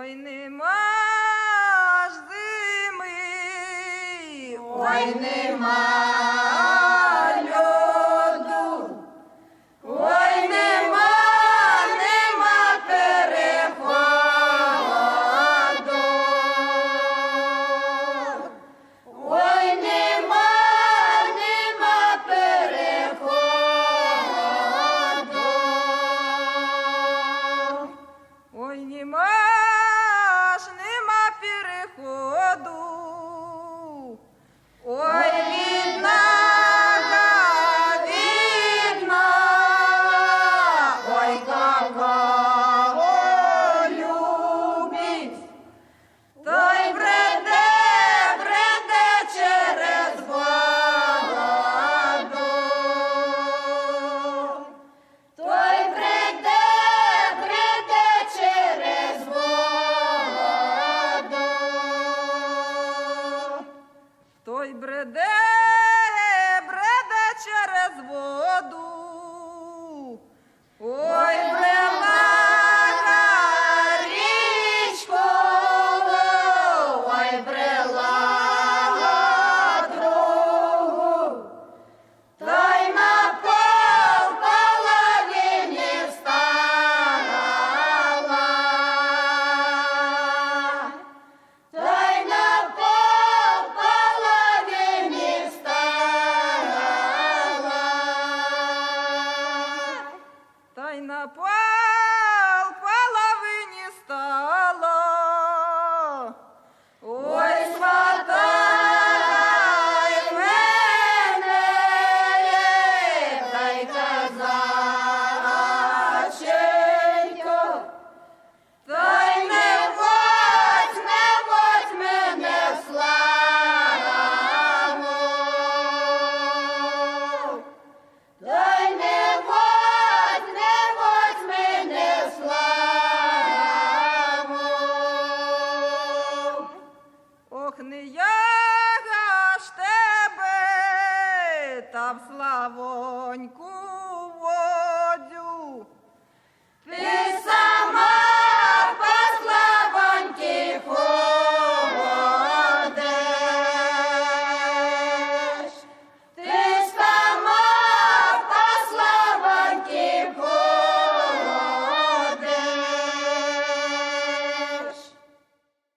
Ой, нема ж зими, ой, нема льоду, ой, нема переходу, ой, нема переходу, ой, нема переходу, ой, видно, ой, кого любить, той бреде через воду, той бреде через воду, той бреде через воду, ой, плела річку, ой, брела другу, та й на половині стала, та й на половині стала, та й на половині стала. Ой, сватай мене, та й казаченько, та й не водь мене в славу, та й не водь мене в славу. Ох, не я ж тебе та в славоньку водю, ти